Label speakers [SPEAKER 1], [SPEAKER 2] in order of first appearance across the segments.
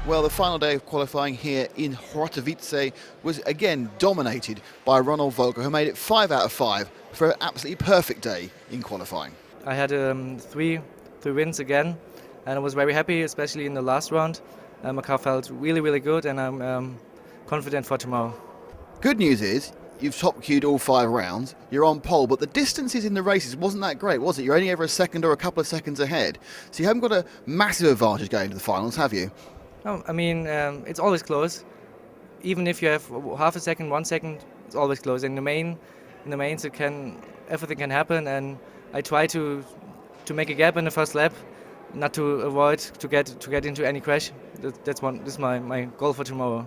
[SPEAKER 1] Well, the final day of qualifying here in Choratovice was again dominated by Ronald Volker, who made it 5 out of 5 for an absolutely perfect day in qualifying.
[SPEAKER 2] I had three wins again, and I was very happy, especially in the last round. My car felt really, really good, and I'm confident for tomorrow.
[SPEAKER 1] Good news is you've top queued all 5 rounds, you're on pole, but the distances in the races wasn't that great, was it? You're only ever a second or a couple of seconds ahead, so you haven't got a massive advantage going to the finals, have you?
[SPEAKER 2] No, I mean, it's always close. Even if you have half a second, 1 second, it's always close. In the mains, everything can happen, and I try to make a gap in the first lap, not to avoid to get into any crash. This is my goal for tomorrow.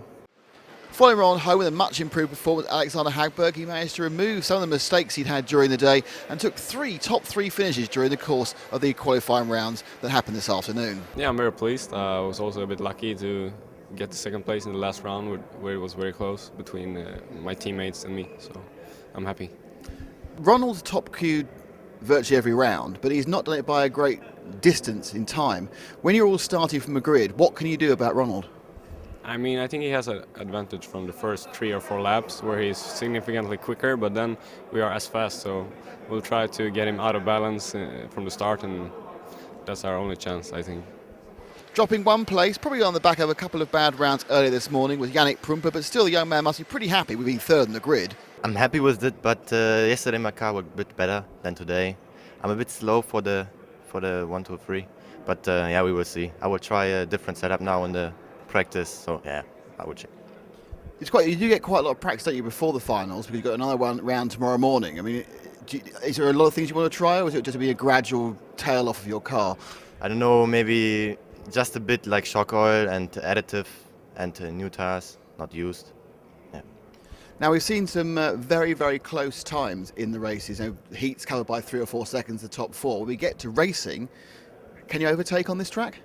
[SPEAKER 1] Following on home with a much improved performance, Alexander Hagberg, he managed to remove some of the mistakes he'd had during the day and took 3 top 3 finishes during the course of the qualifying rounds that happened this afternoon.
[SPEAKER 3] Yeah, I'm very pleased. I was also a bit lucky to get the second place in the last round, where it was very close between my teammates and me, so I'm happy.
[SPEAKER 1] Ronald's top queued virtually every round, but he's not done it by a great distance in time. When you're all starting from a grid, what can you do about Ronald?
[SPEAKER 3] I mean, I think he has an advantage from the first 3 or 4 laps where he's significantly quicker, but then we are as fast, so we'll try to get him out of balance from the start, and that's our only chance, I think.
[SPEAKER 1] Dropping 1 place, probably on the back of a couple of bad rounds earlier this morning, was Yannick Prumper, but still the young man must be pretty happy with being 3rd in the grid.
[SPEAKER 4] I'm happy with it, but yesterday my car was a bit better than today. I'm a bit slow for the 1, 2, 3, but yeah, we will see. I will try a different setup now in the practice, so yeah, I will check.
[SPEAKER 1] You do get quite a lot of practice, don't you, before the finals, because you've got another one round tomorrow morning. I mean, is there a lot of things you want to try, or is it just to be a gradual tail off of your car?
[SPEAKER 4] I don't know, maybe just a bit like shock oil and additive and new tires, not used. Yeah.
[SPEAKER 1] Now, we've seen some very, very close times in the races. Heats covered by 3 or 4 seconds, the top 4. When we get to racing, can you overtake on this track?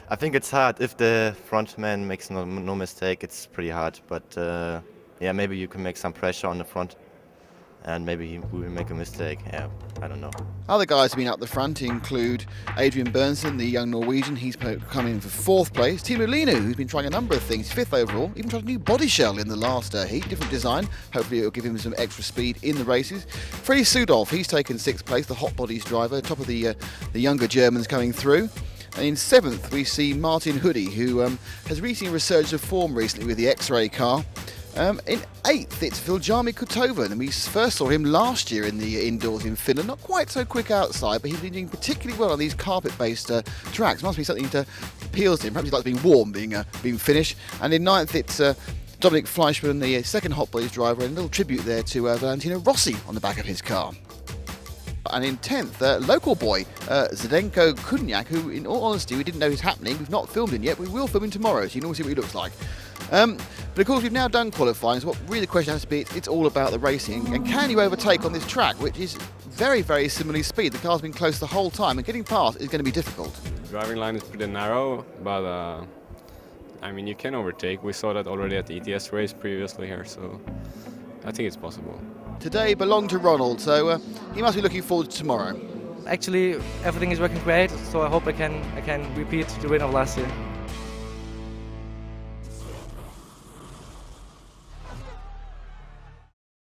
[SPEAKER 4] I think it's hard. If the front man makes no mistake, it's pretty hard. But yeah, maybe you can make some pressure on the front, and maybe he will make a mistake. Yeah, I don't know.
[SPEAKER 1] Other guys who've been up the front include Adrian Bernsen, the young Norwegian. He's come in for 4th place. Timo Linu, who's been trying a number of things, 5th overall. Even tried a new body shell in the last heat, different design. Hopefully it'll give him some extra speed in the races. Freddie Sudolf, he's taken 6th place, the hot bodies driver, top of the younger Germans coming through. And in 7th, we see Martin Hoodie, who has recently resurged of form recently with the X-Ray car. In 8th, it's Viljami Kutoven, and we first saw him last year in the indoors in Finland. Not quite so quick outside, but he's been doing particularly well on these carpet-based tracks. Must be something that appeals to him. Perhaps he likes being warm, being Finnish. And in 9th, it's Dominic Fleischmann, the second Hot Boys driver, and a little tribute there to Valentino Rossi on the back of his car. And in 10th, local boy, Zdenko Kunyak, who, in all honesty, we didn't know was happening. We've not filmed him yet. We will film him tomorrow, so you can all see what he looks like. But of course, we've now done qualifying, so what really the question has to be, it's all about the racing. And can you overtake on this track, which is very, very similarly speed? The car's been close the whole time, and getting past is going to be difficult.
[SPEAKER 3] The driving line is pretty narrow, but I mean, you can overtake. We saw that already at the ETS race previously here, so I think it's possible.
[SPEAKER 1] Today belonged to Ronald, so he must be looking forward to tomorrow.
[SPEAKER 2] Actually, everything is working great, so I hope I can repeat the win of last year.